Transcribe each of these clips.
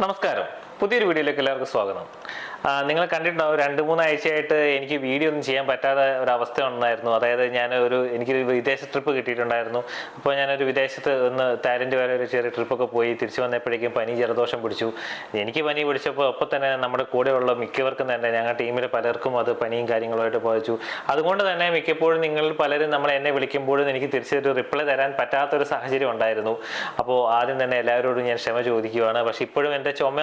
നമസ്കാരം. പുതിയൊരു വീഡിയോയിലേക്ക് എല്ലാവർക്കും സ്വാഗതം. നിങ്ങൾ കണ്ടിട്ടുണ്ടാവും 2-3 ആഴ്ചയായിട്ട് എനിക്ക് വീഡിയോ ഒന്നും ചെയ്യാൻ പറ്റാത്ത ഒരവസ്ഥ ഉണ്ടായിരുന്നു. അതായത് എനിക്കൊരു വിദേശ ട്രിപ്പ് കിട്ടിയിട്ടുണ്ടായിരുന്നു. അപ്പോൾ ഞാനൊരു വിദേശത്ത് ഒന്ന് തായ്ലൻഡ് വരെ ഒരു ചെറിയ ട്രിപ്പൊക്കെ പോയി തിരിച്ചു വന്നപ്പോഴേക്കും പനി ജലദോഷം പിടിച്ചു. എനിക്ക് പനി പിടിച്ചപ്പോൾ ഒപ്പം തന്നെ നമ്മുടെ കൂടെയുള്ള മിക്കവർക്കും തന്നെ ഞങ്ങളുടെ ടീമിലെ പലർക്കും അത് പനിയും കാര്യങ്ങളുമായിട്ട് ബാധിച്ചു. അതുകൊണ്ട് തന്നെ മിക്കപ്പോഴും നിങ്ങൾ പലരും എന്നെ വിളിക്കുമ്പോഴും എനിക്ക് തിരിച്ചൊരു റിപ്ലൈ തരാൻ പറ്റാത്തൊരു സാഹചര്യം ഉണ്ടായിരുന്നു. അപ്പോൾ ആദ്യം തന്നെ എല്ലാവരോടും ഞാൻ ക്ഷമ ചോദിക്കുകയാണ്. പക്ഷെ ഇപ്പോഴും എൻ്റെ ചുമ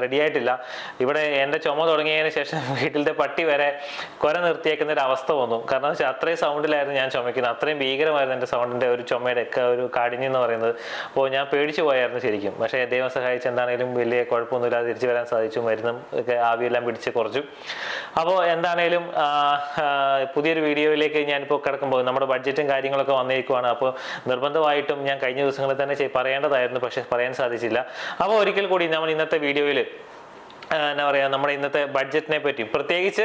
റെഡി ആയിട്ടില്ല. ഇവിടെ എൻ്റെ ചുമ തുടങ്ങിയതിന് ശേഷം വീട്ടിലത്തെ പട്ടി വരെ കുര നിർത്തിയേക്കുന്ന ഒരു അവസ്ഥ വന്നു. കാരണം വെച്ചാൽ അത്രയും സൗണ്ടിലായിരുന്നു ഞാൻ ചുമക്കുന്നത്. അത്രയും ഭീകരമായിരുന്നു എൻ്റെ സൗണ്ടിൻ്റെ ഒരു ചുമയുടെ ഒക്കെ ഒരു കാഠിന്യം എന്ന് പറയുന്നത്. അപ്പോൾ ഞാൻ പേടിച്ചു പോയായിരുന്നു ശരിക്കും. പക്ഷേ ദൈവം സഹായിച്ച് എന്താണെങ്കിലും വലിയ കുഴപ്പമൊന്നുമില്ലാതെ തിരിച്ചു വരാൻ സാധിച്ചു. മരുന്നും ഒക്കെ ആവിയെല്ലാം പിടിച്ച് കുറച്ചു. അപ്പോൾ എന്താണേലും പുതിയൊരു വീഡിയോയിലേക്ക് ഞാനിപ്പോൾ കിടക്കുമ്പോൾ നമ്മുടെ ബഡ്ജറ്റും കാര്യങ്ങളൊക്കെ വന്നിരിക്കുവാണ്. അപ്പോൾ നിർബന്ധമായിട്ടും ഞാൻ കഴിഞ്ഞ ദിവസങ്ങളിൽ തന്നെ പറയേണ്ടതായിരുന്നു, പക്ഷെ പറയാൻ സാധിച്ചില്ല. അപ്പോൾ ഒരിക്കൽ കൂടി നമ്മൾ ഇന്നത്തെ വീഡിയോയിൽ എന്താ പറയുക, നമ്മുടെ ഇന്നത്തെ ബഡ്ജറ്റിനെ പറ്റി പ്രത്യേകിച്ച്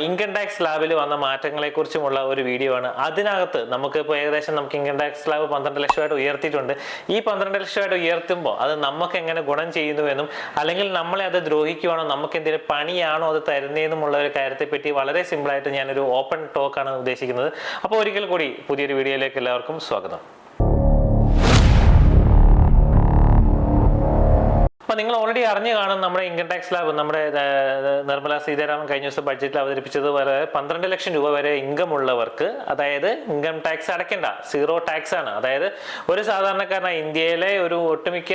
ഇൻകം ടാക്സ് സ്ലാബിൽ വന്ന മാറ്റങ്ങളെക്കുറിച്ചുമുള്ള ഒരു വീഡിയോ ആണ്. അതിനകത്ത് നമുക്കിപ്പോൾ ഏകദേശം ഇൻകം ടാക്സ് സ്ലാബ് 12 ലക്ഷമായിട്ട് ഉയർത്തിയിട്ടുണ്ട്. ഈ 12 ലക്ഷമായിട്ട് ഉയർത്തുമ്പോൾ അത് നമുക്ക് എങ്ങനെ ഗുണം ചെയ്യുന്നുവെന്നും അല്ലെങ്കിൽ നമ്മളെ അത് ദ്രോഹിക്കുവാണോ, നമുക്ക് എന്തെങ്കിലും പണിയാണോ അത് തരുന്നതെന്നുമുള്ള ഒരു കാര്യത്തെപ്പറ്റി വളരെ സിമ്പിളായിട്ട് ഞാനൊരു ഓപ്പൺ ടോക്കാണ് ഉദ്ദേശിക്കുന്നത്. അപ്പോൾ ഒരിക്കൽ കൂടി പുതിയൊരു വീഡിയോയിലേക്ക് എല്ലാവർക്കും സ്വാഗതം. അപ്പോൾ നിങ്ങൾ ഓൾറെഡി അറിഞ്ഞു കാണും നമ്മുടെ ഇൻകം ടാക്സ് സ്ലാബ് നമ്മുടെ നിർമ്മല സീതാരാമൻ കഴിഞ്ഞ ദിവസം ബഡ്ജറ്റിൽ അവതരിപ്പിച്ചത് വരെ 12 ലക്ഷം രൂപ വരെ ഇൻകം ഉള്ളവർക്ക്, അതായത് ഇൻകം ടാക്സ് അടയ്ക്കേണ്ട, സീറോ ടാക്സ് ആണ്. അതായത് ഒരു സാധാരണക്കാരനായ ഇന്ത്യയിലെ ഒരു ഒട്ടുമിക്ക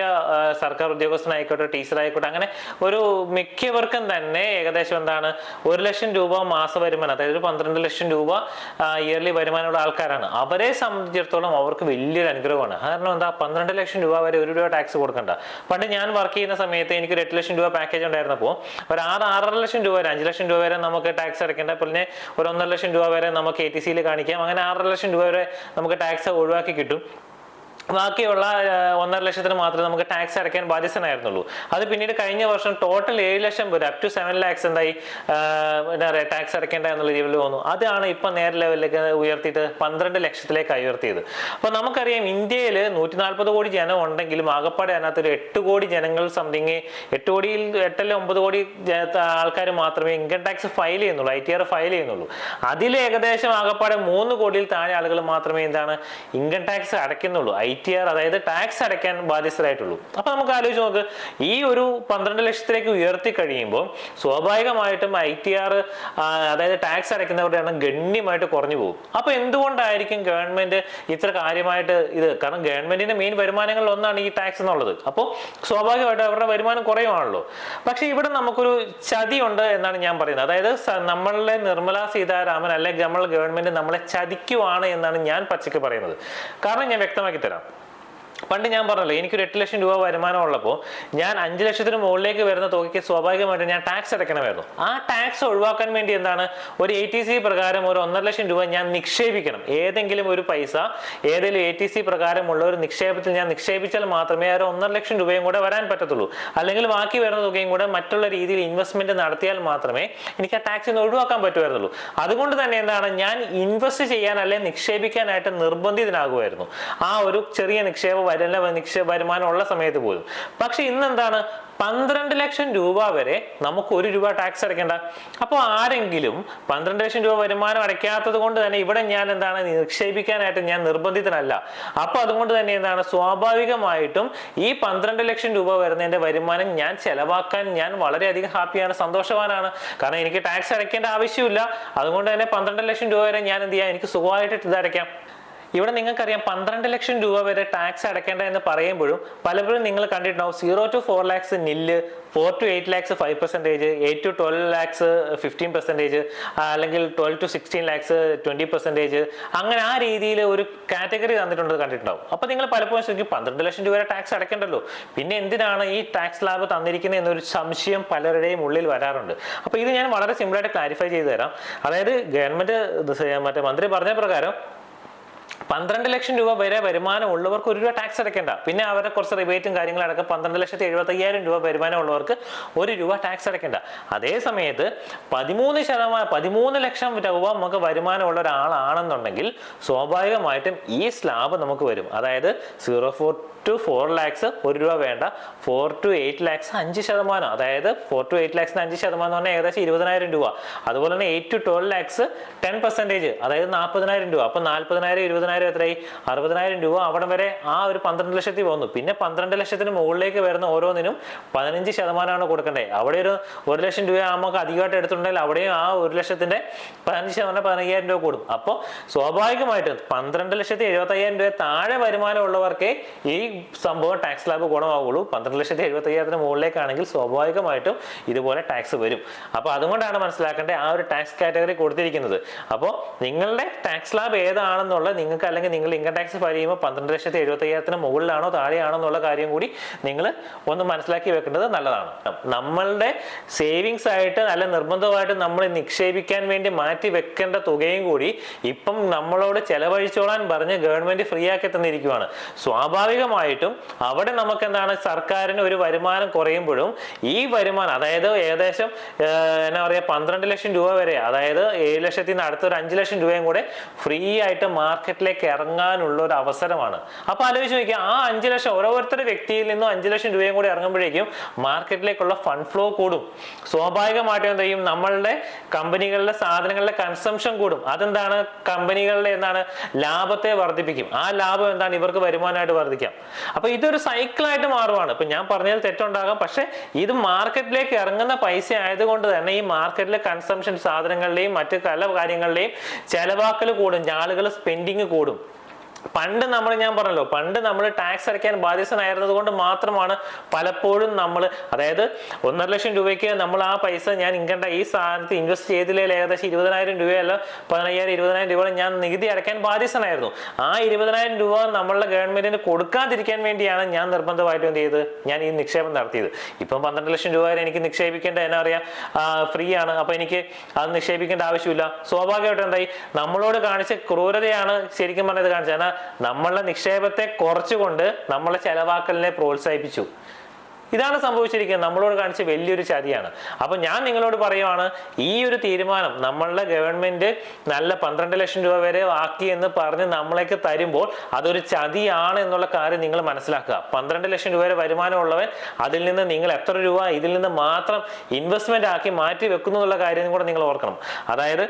സർക്കാർ ഉദ്യോഗസ്ഥനായിക്കോട്ടെ, ടീച്ചറായിക്കോട്ടെ, അങ്ങനെ ഒരു മിക്കവർക്കും തന്നെ ഏകദേശം 1 ലക്ഷം രൂപ മാസ വരുമാനം, അതായത് 12 ലക്ഷം രൂപ ഇയർലി വരുമാനമുള്ള ആൾക്കാരാണ്. അവരെ സംബന്ധിച്ചിടത്തോളം അവർക്ക് വലിയൊരു അനുഗ്രഹമാണ്. കാരണം 12 ലക്ഷം രൂപ വരെ 1 രൂപ ടാക്സ് കൊടുക്കണ്ട. പണ്ട് ഞാൻ വർക്ക് ചെയ്യുന്ന സമയത്ത് എനിക്ക് 8 ലക്ഷം രൂപ പാക്കേജ് ഉണ്ടായിരുന്നപ്പോൾ ഒരു 6-6.5 ലക്ഷം രൂപ വരെ, 5 ലക്ഷം രൂപ വരെ നമുക്ക് ടാക്സ് അടയ്ക്കേണ്ട. പിന്നെ ഒരു 1.5 ലക്ഷം രൂപ വരെ നമുക്ക് ATC കാണിക്കാം. അങ്ങനെ 6.5 ലക്ഷം രൂപ വരെ നമുക്ക് ടാക്സ് ഒഴിവാക്കി കിട്ടും. ബാക്കിയുള്ള 1.5 ലക്ഷത്തിന് മാത്രമേ നമുക്ക് ടാക്സ് അടയ്ക്കാൻ ബാധ്യസ്ഥനായിരുന്നുള്ളൂ. അത് പിന്നീട് കഴിഞ്ഞ വർഷം ടോട്ടൽ 7 ലക്ഷം വരെ അപ് ടു 7 lakhs എന്തായി ടാക്സ് അടയ്ക്കേണ്ട എന്നുള്ള ലെവലിൽ വന്നു. അതാണ് ഇപ്പം നേരെ ലെവലിലേക്ക് ഉയർത്തിയിട്ട് 12 ലക്ഷത്തിലേക്കാണ് ഉയർത്തിയത്. അപ്പോൾ നമുക്കറിയാം ഇന്ത്യയിൽ 140 കോടി ജനം ഉണ്ടെങ്കിലും ആകപ്പാടെ അതിനകത്തൊരു 8 കോടി ജനങ്ങൾ സംതിങ് 8 കോടിയിൽ 8-9 കോടി ആൾക്കാർ മാത്രമേ ഇൻകം ടാക്സ് ഫയൽ ചെയ്യുന്നുള്ളൂ, ITR ഫയൽ ചെയ്യുന്നുള്ളൂ. അതിൽ ഏകദേശം ആകപ്പാടെ 3 കോടിയിൽ താഴെ ആളുകൾ മാത്രമേ ഇൻകം ടാക്സ് അടയ്ക്കുന്നുള്ളൂ, ITR അതായത് ടാക്സ് അടയ്ക്കാൻ ബാധ്യസ്ഥരായിട്ടുള്ളൂ. അപ്പൊ നമുക്ക് ആലോചിച്ച് നോക്ക്, ഈ ഒരു 12 ലക്ഷത്തിലേക്ക് ഉയർത്തി കഴിയുമ്പോൾ സ്വാഭാവികമായിട്ടും ITR അതായത് ടാക്സ് അടയ്ക്കുന്നവരുടെ എണ്ണം ഗണ്യമായിട്ട് കുറഞ്ഞു പോകും. അപ്പൊ എന്തുകൊണ്ടായിരിക്കും ഗവൺമെന്റ് ഇത്ര കാര്യമായിട്ട് ഇത്? കാരണം ഗവൺമെന്റിന്റെ മെയിൻ വരുമാനങ്ങളിൽ ഒന്നാണ് ഈ ടാക്സ് എന്നുള്ളത്. അപ്പോൾ സ്വാഭാവികമായിട്ട് അവരുടെ വരുമാനം കുറയുവാണല്ലോ. പക്ഷെ ഇവിടെ നമുക്കൊരു ചതിയുണ്ട് എന്നാണ് ഞാൻ പറയുന്നത്. അതായത് നമ്മളുടെ നിർമ്മല സീതാരാമൻ അല്ലെങ്കിൽ നമ്മൾ ഗവൺമെന്റ് നമ്മളെ ചതിക്കുവാണ് എന്നാണ് ഞാൻ പച്ചയ്ക്ക് പറയുന്നത്. കാരണം ഞാൻ വ്യക്തമാക്കി തരാം. പണ്ട് ഞാൻ പറഞ്ഞല്ലോ, എനിക്കൊരു 8 ലക്ഷം രൂപ വരുമാനം ഉള്ളപ്പോൾ ഞാൻ 5 ലക്ഷത്തിന് മുകളിലേക്ക് വരുന്ന തുകയ്ക്ക് സ്വാഭാവികമായിട്ട് ഞാൻ ടാക്സ് അടയ്ക്കണമായിരുന്നു. ആ ടാക്സ് ഒഴിവാക്കാൻ വേണ്ടി ഒരു ATC പ്രകാരം ഒരു 1.5 ലക്ഷം രൂപ ഞാൻ നിക്ഷേപിക്കണം. ഏതെങ്കിലും ഒരു പൈസ ഏതെങ്കിലും ATC പ്രകാരമുള്ള ഒരു നിക്ഷേപത്തിൽ ഞാൻ നിക്ഷേപിച്ചാൽ മാത്രമേ ഒരു 1.5 ലക്ഷം രൂപയും കൂടെ വരാൻ പറ്റത്തുള്ളൂ. അല്ലെങ്കിൽ ബാക്കി വരുന്ന തുകയും കൂടെ മറ്റുള്ള രീതിയിൽ ഇൻവെസ്റ്റ്മെന്റ് നടത്തിയാൽ മാത്രമേ എനിക്ക് ആ ടാക്സിൽ നിന്ന് ഒഴിവാക്കാൻ പറ്റുമായിരുന്നുള്ളൂ. അതുകൊണ്ട് തന്നെ ഞാൻ ഇൻവെസ്റ്റ് ചെയ്യാൻ അല്ലെങ്കിൽ നിക്ഷേപിക്കാനായിട്ട് നിർബന്ധിതനാകുമായിരുന്നു, ആ ഒരു ചെറിയ വരുമാനം ഉള്ള സമയത്ത് പോലും. പക്ഷെ ഇന്ന് 12 ലക്ഷം രൂപ വരെ നമുക്ക് 1 രൂപ ടാക്സ് അടയ്ക്കേണ്ട. അപ്പോൾ ആരെങ്കിലും 12 ലക്ഷം രൂപ വരുമാനം അടയ്ക്കാത്തത് കൊണ്ട് തന്നെ ഇവിടെ ഞാൻ നിക്ഷേപിക്കാനായിട്ട് ഞാൻ നിർബന്ധിതനല്ല. അപ്പൊ അതുകൊണ്ട് തന്നെ സ്വാഭാവികമായിട്ടും ഈ 12 ലക്ഷം രൂപ വരുന്നതിന്റെ വരുമാനം ഞാൻ ചെലവാക്കാൻ ഞാൻ വളരെയധികം ഹാപ്പിയാണ്, സന്തോഷവാനാണ്. കാരണം എനിക്ക് ടാക്സ് അടയ്ക്കേണ്ട ആവശ്യമില്ല. അതുകൊണ്ട് തന്നെ 12 ലക്ഷം രൂപ വരെ ഞാൻ എനിക്ക് സുഖമായിട്ട് ഇത് അടയ്ക്കാം. ഇവിടെ നിങ്ങൾക്കറിയാം 12 ലക്ഷം രൂപ വരെ ടാക്സ് അടയ്ക്കേണ്ട എന്ന് പറയുമ്പോഴും പലപ്പോഴും നിങ്ങൾ കണ്ടിട്ടുണ്ടാവും 0 to 4 lakhs നില്ല്, 4 to 8 lakhs 5%, 8 to 12 lakhs 15%, അല്ലെങ്കിൽ 12 to 16 lakhs 20%, അങ്ങനെ ആ രീതിയിൽ ഒരു കാറ്റഗറി തന്നിട്ടുണ്ട് കണ്ടിട്ടുണ്ടാവും. അപ്പൊ നിങ്ങൾ പലപ്പോഴും ശരിക്കും 12 ലക്ഷം രൂപ വരെ ടാക്സ് അടയ്ക്കണ്ടല്ലോ, പിന്നെ എന്തിനാണ് ഈ ടാക്സ് സ്ലാബ് തന്നിരിക്കുന്നത് എന്നൊരു സംശയം പലരുടെയും ഉള്ളിൽ വരാറുണ്ട്. അപ്പൊ ഇത് ഞാൻ വളരെ സിമ്പിളായിട്ട് ക്ലാരിഫൈ ചെയ്തു തരാം. അതായത് ഗവൺമെന്റ് മന്ത്രി പറഞ്ഞ പ്രകാരം 12 ലക്ഷം രൂപ വരെ വരുമാനം ഉള്ളവർക്ക് 1 രൂപ ടാക്സ് അടയ്ക്കേണ്ട. പിന്നെ അവരെ കുറച്ച് റിബേറ്റും കാര്യങ്ങളടക്കം 12,75,000 രൂപ വരുമാനം ഉള്ളവർക്ക് 1 രൂപ ടാക്സ് അടയ്ക്കേണ്ട. അതേ സമയത്ത് 13 ലക്ഷം രൂപ നമുക്ക് വരുമാനമുള്ള ഒരാളാണെന്നുണ്ടെങ്കിൽ സ്വാഭാവികമായിട്ടും ഈ സ്ലാബ് നമുക്ക് വരും. അതായത് 0 to 4 lakhs 1 രൂപ വേണ്ട, 4 to 8 lakhs 5%. അതായത് 4 to 8 lakhs 5% എന്ന് പറഞ്ഞാൽ ഏകദേശം 20,000 രൂപ. അതുപോലെ തന്നെ 8 to 12 lakhs 10%, അതായത് 40,000 രൂപ. അപ്പൊ 40,000 20,000 എത്രയായി? 60,000 രൂപ. അവിടെ വരെ ആ ഒരു 12 ലക്ഷത്തിൽ വന്നു. പിന്നെ 12 ലക്ഷത്തിന് മുകളിലേക്ക് വരുന്ന ഓരോന്നിനും 15% കൊടുക്കണ്ടേ. അവിടെ ഒരു 1 ലക്ഷം രൂപ നമുക്ക് അധികമായിട്ട് എടുത്തിട്ടുണ്ടെങ്കിൽ അവിടെയും ആ 1 ലക്ഷത്തിന്റെ 15% 15,000 രൂപ കൂടും. അപ്പോൾ സ്വാഭാവികമായിട്ടും 12,75,000 രൂപ താഴെ വരുമാനം ഉള്ളവർക്ക് ഈ സംഭവം ടാക്സ് സ്ലാബ് ഗുണമാവുള്ളൂ. 12,75,000 മുകളിലേക്കാണെങ്കിൽ സ്വാഭാവികമായിട്ടും ഇതുപോലെ ടാക്സ് വരും. അപ്പോൾ അതുകൊണ്ടാണ് മനസ്സിലാക്കേണ്ടത് ആ ഒരു ടാക്സ് കാറ്റഗറി കൊടുത്തിരിക്കുന്നത്. അപ്പോൾ നിങ്ങളുടെ ടാക്സ് സ്ലാബ് ഏതാണെന്നുള്ള നിങ്ങൾക്ക്, അല്ലെങ്കിൽ നിങ്ങൾ ഇൻകം ടാക്സ് ഫയൽ ചെയ്യുമ്പോൾ 12,75,000 മുകളിലാണോ താഴെയാണോ എന്നുള്ള കാര്യം കൂടി നിങ്ങൾ ഒന്ന് മനസ്സിലാക്കി വെക്കേണ്ടത് നല്ലതാണ്. നമ്മളുടെ സേവിങ്സ് ആയിട്ട് അല്ല നിർബന്ധമായിട്ട് നമ്മൾ നിക്ഷേപിക്കാൻ വേണ്ടി മാറ്റി വെക്കേണ്ട തുകയും കൂടി ഇപ്പം നമ്മളോട് ചെലവഴിച്ചോളാൻ പറഞ്ഞ് ഗവൺമെന്റ് ഫ്രീ ആക്കി തന്നിരിക്കുകയാണ്. സ്വാഭാവികമായിട്ടും അവിടെ നമുക്ക് എന്താണ്, സർക്കാരിന് ഒരു വരുമാനം കുറയുമ്പോഴും ഈ വരുമാനം, അതായത് ഏകദേശം എന്നാ പറയുക 12 ലക്ഷം രൂപ വരെ, അതായത് 7 ലക്ഷത്തിൽ നിന്ന് അടുത്തൊരു 5 ലക്ഷം രൂപയും കൂടെ ഫ്രീ ആയിട്ട് മാർക്കറ്റിലേക്ക് ഇറങ്ങാനുള്ള ഒരു അവസരമാണ്. അപ്പൊ ആലോചിച്ച് നോക്കിയാൽ ആ 5 ലക്ഷം ഓരോരുത്തരുടെ വ്യക്തിയിൽ നിന്നും 5 ലക്ഷം രൂപയും കൂടി ഇറങ്ങുമ്പോഴേക്കും മാർക്കറ്റിലേക്കുള്ള ഫണ്ട് ഫ്ലോ കൂടും. സ്വാഭാവികമായിട്ടും എന്ത് ചെയ്യും, നമ്മളുടെ കമ്പനികളുടെ സാധനങ്ങളുടെ കൺസംഷൻ കൂടും. അതെന്താണ്, കമ്പനികളുടെ എന്താണ് ലാഭത്തെ വർദ്ധിപ്പിക്കും. ആ ലാഭം എന്താണ്, ഇവർക്ക് വരുമാനമായിട്ട് വർദ്ധിക്കാം. അപ്പൊ ഇതൊരു സൈക്കിളായിട്ട് മാറുവാണ്. ഇപ്പൊ ഞാൻ പറഞ്ഞതിൽ തെറ്റുണ്ടാകാം, പക്ഷെ ഇത് മാർക്കറ്റിലേക്ക് ഇറങ്ങുന്ന പൈസ ആയതുകൊണ്ട് തന്നെ ഈ മാർക്കറ്റിലെ കൺസംഷൻ സാധനങ്ങളുടെയും മറ്റു പല കാര്യങ്ങളുടെയും ചെലവാക്കൽ കൂടും, ആളുകൾ സ്പെൻഡിങ് കൂടും. പണ്ട് ഞാൻ പറഞ്ഞല്ലോ, പണ്ട് നമ്മൾ ടാക്സ് അടയ്ക്കാൻ ബാധ്യസ്ഥനായിരുന്നത് കൊണ്ട് മാത്രമാണ് പലപ്പോഴും നമ്മൾ, അതായത് 1.5 ലക്ഷം രൂപയ്ക്ക് നമ്മൾ ആ പൈസ ഞാൻ ഈ സ്ഥാനത്ത് ഇൻവെസ്റ്റ് ചെയ്തില്ലെങ്കിൽ ഏകദേശം 20,000 രൂപയല്ല 15,000 20,000 രൂപ ഞാൻ നികുതി അടയ്ക്കാൻ ബാധ്യസ്ഥനായിരുന്നു. ആ 20,000 രൂപ നമ്മളുടെ ഗവൺമെന്റിന് കൊടുക്കാതിരിക്കാൻ വേണ്ടിയാണ് ഞാൻ നിർബന്ധമായിട്ടും എന്ത് ചെയ്ത് ഞാൻ ഈ നിക്ഷേപം നടത്തിയത്. ഇപ്പം 12 ലക്ഷം രൂപ വരെ എനിക്ക് നിക്ഷേപിക്കേണ്ട എന്നാ പറയാ ഫ്രീ ആണ്. അപ്പൊ എനിക്ക് അത് നിക്ഷേപിക്കേണ്ട ആവശ്യമില്ല. സ്വാഭാവികമായിട്ടും എന്തായി, നമ്മളോട് കാണിച്ച ക്രൂരതയാണ് ശരിക്കും പറഞ്ഞത് കാണിച്ചത്. നമ്മളുടെ നിക്ഷേപത്തെ കുറച്ചുകൊണ്ട് നമ്മളെ ചെലവാക്കലിനെ പ്രോത്സാഹിപ്പിച്ചു. ഇതാണ് സംഭവിച്ചിരിക്കുന്നത്. നമ്മളോട് കാണിച്ച വലിയൊരു ചതിയാണ്. അപ്പൊ ഞാൻ നിങ്ങളോട് പറയുവാണ്, ഈ ഒരു തീരുമാനം നമ്മളുടെ ഗവൺമെന്റ് നല്ല 12 ലക്ഷം രൂപ വരെ ആക്കി എന്ന് പറഞ്ഞ് നമ്മളേക്ക് തരുമ്പോൾ അതൊരു ചതിയാണ് എന്നുള്ള കാര്യം നിങ്ങൾ മനസ്സിലാക്കുക. 12 ലക്ഷം രൂപ വരെ വരുമാനമുള്ളവൻ അതിൽ നിന്ന് നിങ്ങൾ എത്ര രൂപ ഇതിൽ നിന്ന് മാത്രം ഇൻവെസ്റ്റ്മെന്റ് ആക്കി മാറ്റി വെക്കുന്നു എന്നുള്ള കാര്യം കൂടെ നിങ്ങൾ ഓർക്കണം. അതായത്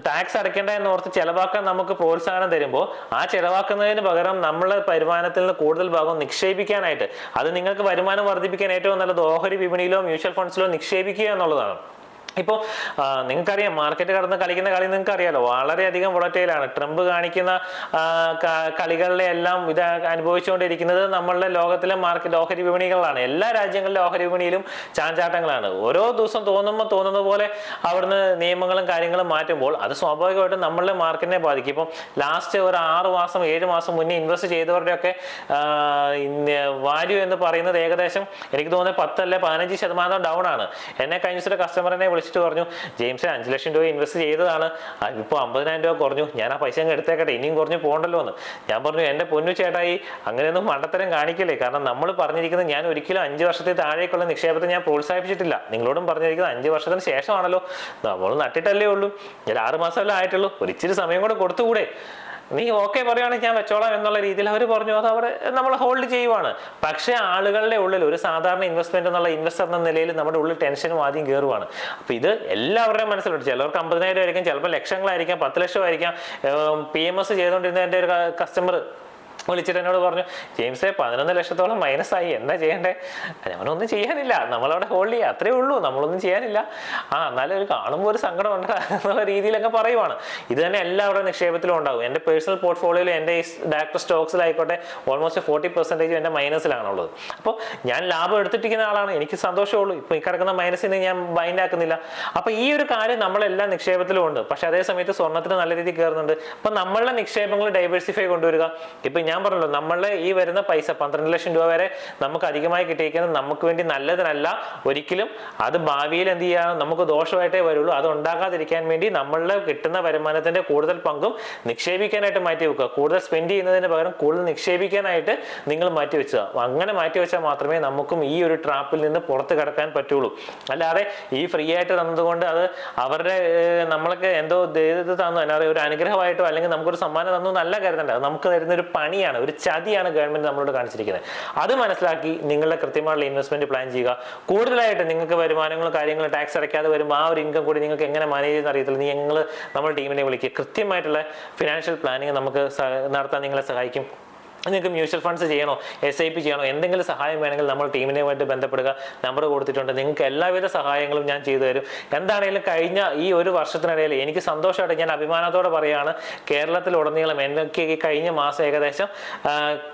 ടാക്സ് അടയ്ക്കേണ്ട എന്ന് ഓർത്ത് ചെലവാക്കാൻ നമുക്ക് പ്രോത്സാഹനം തരുമ്പോൾ ആ ചെലവാക്കുന്നതിന് പകരം നമ്മളെ വരുമാനത്തിൽ നിന്ന് കൂടുതൽ ഭാഗം നിക്ഷേപിക്കാനായിട്ട്, അത് നിങ്ങൾക്ക് വരുമാനം വർദ്ധിപ്പിക്കാൻ ഏറ്റവും നല്ലത് ഓഹരി വിപണിയിലോ മ്യൂച്വൽ ഫണ്ട്സിലോ നിക്ഷേപിക്കുക എന്നുള്ളതാണ്. ഇപ്പോൾ നിങ്ങൾക്കറിയാം, മാർക്കറ്റ് കടന്ന് കളിക്കുന്ന കളി നിങ്ങൾക്ക് അറിയാലോ, വളരെയധികം വോളറ്റൈലാണ്. ട്രംപ് കാണിക്കുന്ന കളികളിലെ എല്ലാം ഇത് അനുഭവിച്ചുകൊണ്ടിരിക്കുന്നത് നമ്മളുടെ ലോകത്തിലെ മാർക്കറ്റ് ഓഹരി വിപണികളാണ്. എല്ലാ രാജ്യങ്ങളിലെ ഓഹരി വിപണിയിലും ചാഞ്ചാട്ടങ്ങളാണ്. ഓരോ ദിവസം തോന്നുന്ന പോലെ അവിടുന്ന് നിയമങ്ങളും കാര്യങ്ങളും മാറ്റുമ്പോൾ അത് സ്വാഭാവികമായിട്ടും നമ്മളുടെ മാർക്കറ്റിനെ ബാധിക്കും. ഇപ്പം ലാസ്റ്റ് ഒരു 6 മാസം 7 മാസം മുന്നേ ഇൻവെസ്റ്റ് ചെയ്തവരുടെയൊക്കെ വാല്യൂ എന്ന് പറയുന്നത് ഏകദേശം എനിക്ക് തോന്നുന്നത് 10 അല്ലെ 15% ഡൗൺ ആണ്. എന്നെ കഴിഞ്ഞ ദിവസം കസ്റ്റമറിനെ വിളിച്ചിട്ട് പറഞ്ഞു, ജെയിംസ് 5 ലക്ഷം രൂപ ഇൻവെസ്റ്റ് ചെയ്തതാണ്, ഇപ്പോൾ 50,000 രൂപ കുറഞ്ഞു, ഞാൻ ആ പൈസ അങ്ങ് എടുത്തേക്കട്ടെ, ഇനിയും കുറഞ്ഞു പോകണ്ടല്ലോ എന്ന്. ഞാൻ പറഞ്ഞു, എൻ്റെ പൊന്നു ചേട്ടായി അങ്ങനെയൊന്നും മണ്ടത്തരം കാണിക്കല്ലേ. കാരണം നമ്മൾ പറഞ്ഞിരിക്കുന്നത്, ഞാൻ ഒരിക്കലും 5 വർഷത്തിൽ താഴേക്കുള്ള നിക്ഷേപത്തെ ഞാൻ പ്രോത്സാഹിപ്പിച്ചിട്ടില്ല. നിങ്ങളോടും പറഞ്ഞിരിക്കുന്നത് 5 വർഷത്തിന് ശേഷമാണല്ലോ, നമ്മൾ നട്ടിട്ടല്ലേ ഉള്ളൂ, ഞാൻ 6 മാസമല്ലേ ആയിട്ടുള്ളൂ, ഒരിച്ചിരി സമയം കൂടെ കൊടുത്തുകൂടെ, നീ ഓക്കെ പറയുവാണെങ്കിൽ ഞാൻ വെച്ചോളാം എന്നുള്ള രീതിയിൽ അവർ പറഞ്ഞു. അത് അവിടെ നമ്മൾ ഹോൾഡ് ചെയ്യുവാണ്. പക്ഷേ ആളുകളുടെ ഉള്ളിൽ ഒരു സാധാരണ ഇൻവെസ്റ്റ്മെന്റ് എന്നുള്ള ഇൻവെസ്റ്റർ എന്ന നിലയിൽ നമ്മുടെ ഉള്ളിൽ ടെൻഷനും ആദ്യം കയറുവാണ്. അപ്പൊ ഇത് എല്ലാവരുടെയും മനസ്സിലുണ്ട്. ചിലർക്ക് 50,000 ആയിരിക്കും, ചിലപ്പോൾ ലക്ഷങ്ങളായിരിക്കാം, 10 ലക്ഷമായിരിക്കാം. PMS ചെയ്തുകൊണ്ടിരുന്ന എൻ്റെ ഒരു കസ്റ്റമർ വിളിച്ചിട്ട് എന്നോട് പറഞ്ഞു, ജെയിംസേ 11 ലക്ഷത്തോളം മൈനസായി, എന്താ ചെയ്യണ്ടേ? ഞാനൊന്നും ചെയ്യാനില്ല, നമ്മളവിടെ ഹോൾഡ് ചെയ്യുക, അത്രേ ഉള്ളൂ, നമ്മളൊന്നും ചെയ്യാനില്ല. എന്നാലും ഒരു കാണുമ്പോൾ ഒരു സങ്കടം ഉണ്ട് എന്നുള്ള രീതിയിലൊക്കെ പറയുവാണ്. ഇത് തന്നെ എല്ലാവരുടെ നിക്ഷേപത്തിലും ഉണ്ടാകും. എൻ്റെ പേഴ്സണൽ പോർട്ട്ഫോളിയോയിൽ എൻ്റെ ഈ ഡയറക്റ്റ് സ്റ്റോക്സിലായിക്കോട്ടെ ഓൾമോസ്റ്റ് 40% എൻ്റെ മൈനസിലാണുള്ളത്. അപ്പോൾ ഞാൻ ലാഭം എടുത്തിട്ടിരിക്കുന്ന ആളാണ്, എനിക്ക് സന്തോഷമുള്ളൂ. ഇപ്പോൾ ഈ കിടക്കുന്ന മൈനസിന് ഞാൻ ബൈൻഡ് ആക്കുന്നില്ല. അപ്പോൾ ഈ ഒരു കാര്യം നമ്മളെല്ലാം നിക്ഷേപത്തിലും ഉണ്ട്. പക്ഷെ അതേ സമയത്ത് സ്വർണ്ണത്തിന് നല്ല രീതിയിൽ കയറുന്നുണ്ട്. അപ്പം നമ്മളുടെ നിക്ഷേപങ്ങൾ ഡൈവേഴ്സിഫൈ കൊണ്ടുവരിക. ഇപ്പം ഞാൻ ഞാൻ പറഞ്ഞല്ലോ നമ്മളുടെ ഈ വരുന്ന പൈസ 12 ലക്ഷം രൂപ വരെ നമുക്ക് അധികമായി കിട്ടിയിരിക്കുന്നത് നമുക്ക് വേണ്ടി നല്ലതിനല്ല ഒരിക്കലും. അത് ഭാവിയിൽ എന്ത് ചെയ്യാൻ നമുക്ക് ദോഷമായിട്ടേ വരുള്ളൂ. അത് ഉണ്ടാകാതിരിക്കാൻ വേണ്ടി നമ്മളുടെ കിട്ടുന്ന വരുമാനത്തിന്റെ കൂടുതൽ പങ്കും നിക്ഷേപിക്കാനായിട്ട് മാറ്റി വെക്കുക. കൂടുതൽ സ്പെൻഡ് ചെയ്യുന്നതിന് പകരം കൂടുതൽ നിക്ഷേപിക്കാനായിട്ട് നിങ്ങൾ മാറ്റി വെക്കുക. അങ്ങനെ മാറ്റി വെച്ചാൽ മാത്രമേ നമുക്കും ഈ ഒരു ട്രാപ്പിൽ നിന്ന് പുറത്ത് കിടക്കാൻ പറ്റുള്ളൂ. അല്ലാതെ ഈ ഫ്രീ ആയിട്ട് തന്നതുകൊണ്ട് അത് അവരുടെ നമ്മൾക്ക് എന്തോ ഇത് തന്നു എന്നാ ഒരു അനുഗ്രഹമായിട്ടോ അല്ലെങ്കിൽ നമുക്കൊരു സമ്മാനം തന്നു എന്നല്ല കരുതണ്ട. അത് നമുക്ക് തരുന്ന ഒരു പണിയാണ്, ഒരു ചതിയാണ് ഗവൺമെന്റ് നമ്മളോട് കാണിച്ചിരിക്കുന്നത്. അത് മനസ്സിലാക്കി നിങ്ങളുടെ കൃത്യമായുള്ള ഇൻവെസ്റ്റ്മെന്റ് പ്ലാൻ ചെയ്യുക. കൂടുതലായിട്ട് നിങ്ങൾക്ക് വരുമാനങ്ങളും കാര്യങ്ങളും ടാക്സ് അടയ്ക്കാതെ വരുമ്പോൾ ആ ഒരു ഇൻകം കൂടി നിങ്ങൾക്ക് എങ്ങനെ മാനേജ് ചെയ്യുന്ന അറിയത്തില്ല. നിങ്ങൾ നമ്മുടെ ടീമിനെ വിളിക്കുക. കൃത്യമായിട്ടുള്ള ഫിനാൻഷ്യൽ പ്ലാനിങ് നമുക്ക് നടത്താൻ നിങ്ങളെ സഹായിക്കും. നിങ്ങൾക്ക് മ്യൂച്വൽ ഫണ്ട്സ് ചെയ്യണോ, SIP ചെയ്യണോ, എന്തെങ്കിലും സഹായം വേണമെങ്കിൽ നമ്മൾ ടീമിനുമായിട്ട് ബന്ധപ്പെടുക. നമ്പർ കൊടുത്തിട്ടുണ്ട്. നിങ്ങൾക്ക് എല്ലാവിധ സഹായങ്ങളും ഞാൻ ചെയ്തു തരും. എന്താണെങ്കിലും കഴിഞ്ഞ ഈ ഒരു വർഷത്തിനിടയിൽ എനിക്ക് സന്തോഷമായിട്ട് ഞാൻ അഭിമാനത്തോടെ പറയുകയാണ്, കേരളത്തിലുടനീളം എനിക്ക് ഈ കഴിഞ്ഞ മാസം ഏകദേശം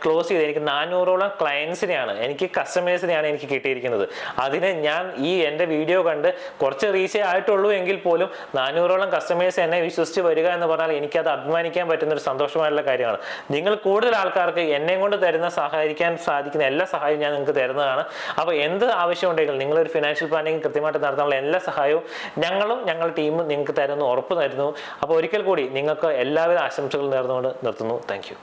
ക്ലോസ് ചെയ്ത് എനിക്ക് 400ഓളം ക്ലയൻസിനെയാണ്, എനിക്ക് കസ്റ്റമേഴ്സിനെയാണ് എനിക്ക് കിട്ടിയിരിക്കുന്നത്. അതിന് ഞാൻ ഈ എൻ്റെ വീഡിയോ കണ്ട് കുറച്ച് റീച്ചേ ആയിട്ടുള്ളൂ എങ്കിൽ പോലും 400ഓളം കസ്റ്റമേഴ്സ് എന്നെ വിശ്വസിച്ച് വരിക എന്ന് പറഞ്ഞാൽ എനിക്കത് അഭിമാനിക്കാൻ പറ്റുന്ന ഒരു സന്തോഷമായിട്ടുള്ള കാര്യമാണ്. നിങ്ങൾ കൂടുതൽ ആൾക്കാർക്ക് എന്നെ കൊണ്ട് സഹായിക്കാൻ സാധിക്കുന്ന എല്ലാ സഹായവും ഞാൻ നിങ്ങൾക്ക് തരുന്നതാണ്. അപ്പോൾ എന്ത് ആവശ്യമുണ്ടെങ്കിലും നിങ്ങളൊരു ഫിനാൻഷ്യൽ പ്ലാനിങ് കൃത്യമായിട്ട് നടത്താനുള്ള എല്ലാ സഹായവും ഞങ്ങളും ഞങ്ങളുടെ ടീമും നിങ്ങൾക്ക് തരുന്നു, ഉറപ്പ് തരുന്നു. അപ്പോൾ ഒരിക്കൽ കൂടി നിങ്ങൾക്ക് എല്ലാവിധ ആശംസകളും നേർന്നുകൊണ്ട് നിർത്തുന്നു. Thank you.